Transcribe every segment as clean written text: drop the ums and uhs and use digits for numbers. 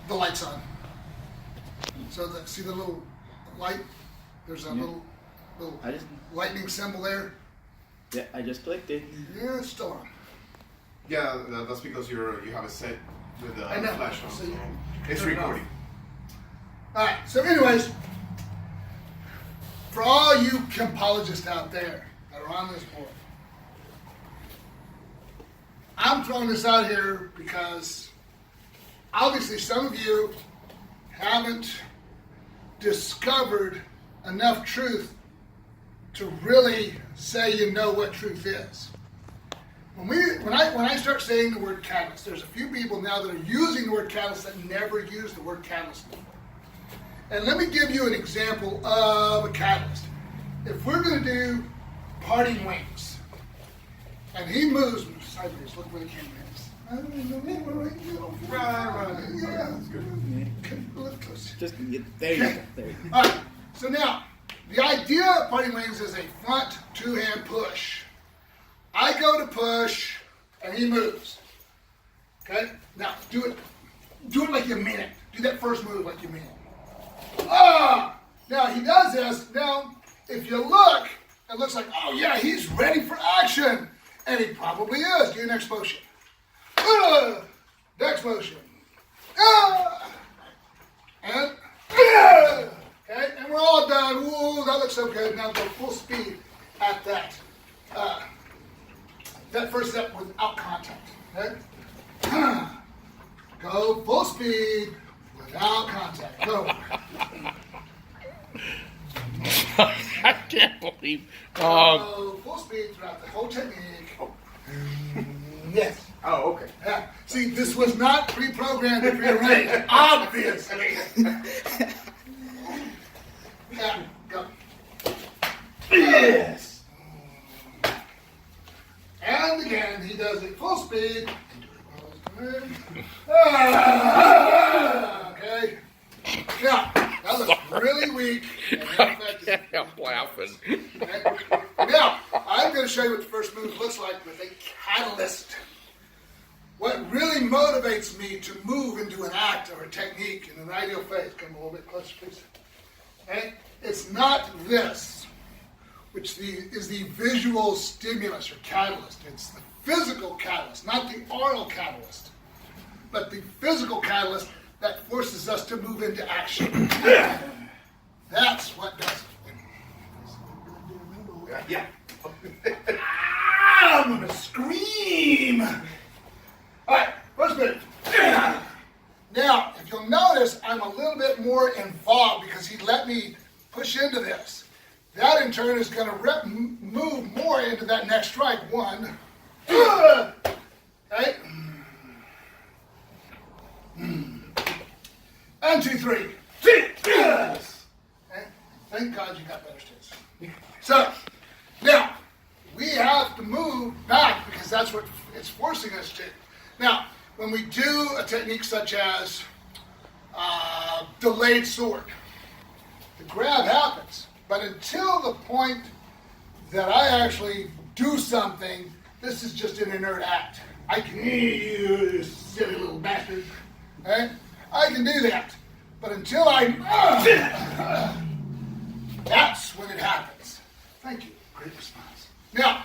the light's on. So see the little light? There's a little lightning symbol there. Yeah, I just clicked it. Yeah, it's still on. Yeah, that's because you have a set with the flash on. So it's recording. All right. So, anyways, for all you Kempologists out there that are on this board, I'm throwing this out here because obviously some of you haven't discovered enough truth to really say you know what truth is. When I start saying the word catalyst, there's a few people now that are using the word catalyst that never used the word catalyst before. And let me give you an example of a catalyst. If we're going to do parting wings, and he moves sideways, look where the camera is. Right. Yeah. That's good. Look close. Just get there. Okay. There. All right. So now, the idea of parting wings is a front two-hand push. I go to push, and he moves. Okay? Now, do it like you mean it. Do that first move like you mean it. Ah! Now, he does this. Now, if you look, it looks like, oh, yeah, he's ready for action. And he probably is. Do your next motion. Next motion. And, okay, and we're all done. Ooh, that looks so good. Now go full speed at that. That first step without contact. Okay? Go full speed without contact. Go. I can't believe. Go full speed throughout the whole technique. Yes. Oh, okay. Yeah. See, this was not pre-programmed or prearranged. Obviously. Yeah. Go. Yes. And again, he does it full speed. Okay. Now, that looks really weak. I can't help laughing. Okay. Now, I'm going to show you what the first move looks like with a catalyst. What really motivates me to move into an act or a technique in an ideal phase. Come a little bit closer, please. Okay? It's not this, which is the visual stimulus or catalyst. It's the physical catalyst, not the oral catalyst, but the physical catalyst that forces us to move into action. That's what does it. Yeah. I'm going to scream. All right, first move. Now, if you'll notice, I'm a little bit more involved because he let me push into this. That, in turn, is going to move more into that next strike. One. Okay. And 2, 3. Yes. Okay. Thank God you got better sticks. So, now, we have to move back because that's what it's forcing us to. Now, when we do a technique such as delayed sword, the grab happens. But until the point that I actually do something, this is just an inert act. I can, you silly little bastard. Okay? I can do that. But until that's when it happens. Thank you. Great response. Now,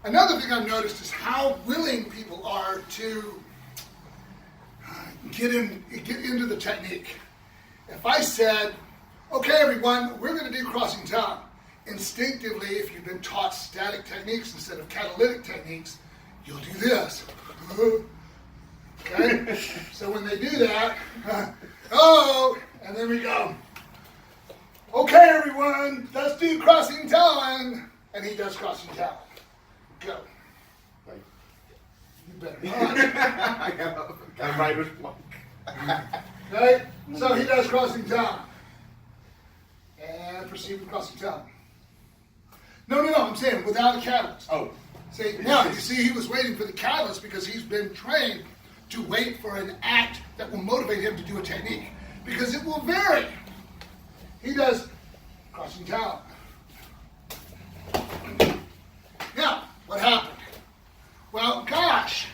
another thing I've noticed is how willing people are to get into the technique. If I said, okay, everyone, we're going to do crossing tongue. Instinctively, if you've been taught static techniques instead of catalytic techniques, you'll do this. Okay? So when they do that, and then we go, okay, everyone, let's do crossing tongue. And he does crossing tongue. Go. You better not. I got writer's block. Okay? So he does crossing tongue. And proceed with crossing tongue. No, I'm saying without a catalyst. Oh. See, now, you see, he was waiting for the catalyst because he's been trained to wait for an act that will motivate him to do a technique. Because it will vary. He does crossing tongue. Now, what happened? Well, gosh.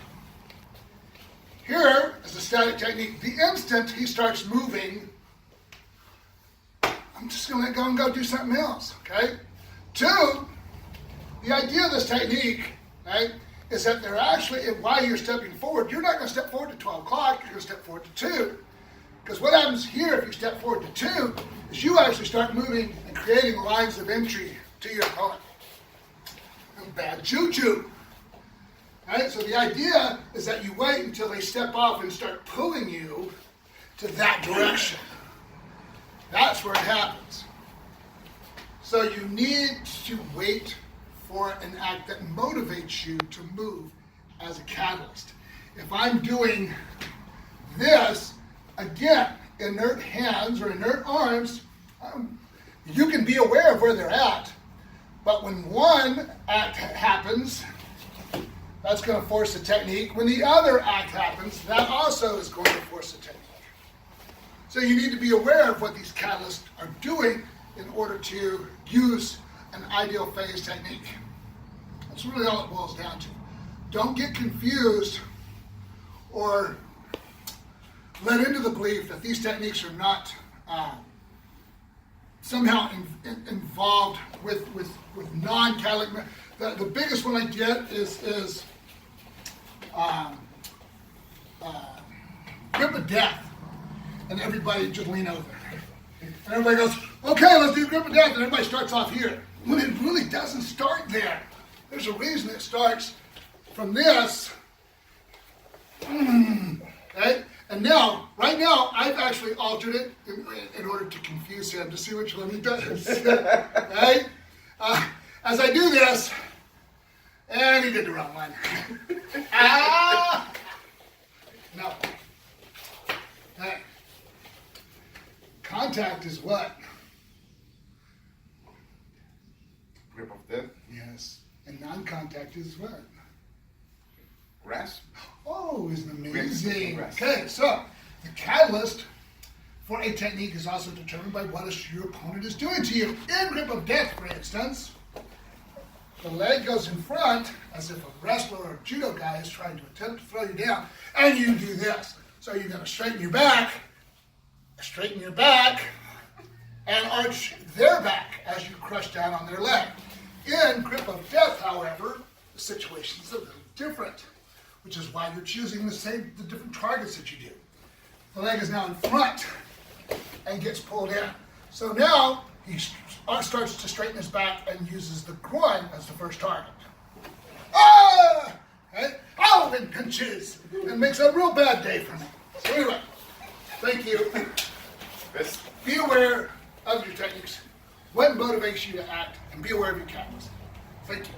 Here is the static technique. The instant he starts moving, I'm just going to let go and go do something else, okay? 2, the idea of this technique, right, is that they're actually, while you're stepping forward, you're not going to step forward to 12 o'clock, you're going to step forward to 2. Because what happens here if you step forward to 2 is you actually start moving and creating lines of entry to your opponent. Bad juju. Right? So the idea is that you wait until they step off and start pulling you to that direction. That's where it happens. So you need to wait for an act that motivates you to move as a catalyst. If I'm doing this, again, inert hands or inert arms, you can be aware of where they're at. But when one act happens, that's going to force a technique. When the other act happens, that also is going to force a technique. So you need to be aware of what these catalysts are doing in order to use an ideal phase technique. That's really all it boils down to. Don't get confused or led into the belief that these techniques are not somehow involved with non-catalytic. The biggest one I get is grip of death, and everybody just lean over. And everybody goes, okay, let's do grip of death, and everybody starts off here. When it really doesn't start there. There's a reason it starts from this. Okay? And now, right now, I've actually altered it in order to confuse him to see which one he does. Right? As I do this, and he did the wrong one. No. Hey. Contact is what? Grip of death. Yes. And non-contact is what? Grasp. Oh, isn't amazing? Grasp. Okay, so the catalyst for a technique is also determined by what your opponent is doing to you. In grip of death, for instance, the leg goes in front as if a wrestler or a judo guy is trying to attempt to throw you down, and you do this. So you're going to straighten your back, and arch their back as you crush down on their leg. In grip of death, however, the situation is a little different, which is why you're choosing the different targets that you do. The leg is now in front and gets pulled in. So now he starts to straighten his back and uses the groin as the first target. Ah! Okay? Oh, and pinches. It makes a real bad day for me. So anyway, thank you. Be aware of your techniques, what motivates you to act, and be aware of your catalyst. Thank you.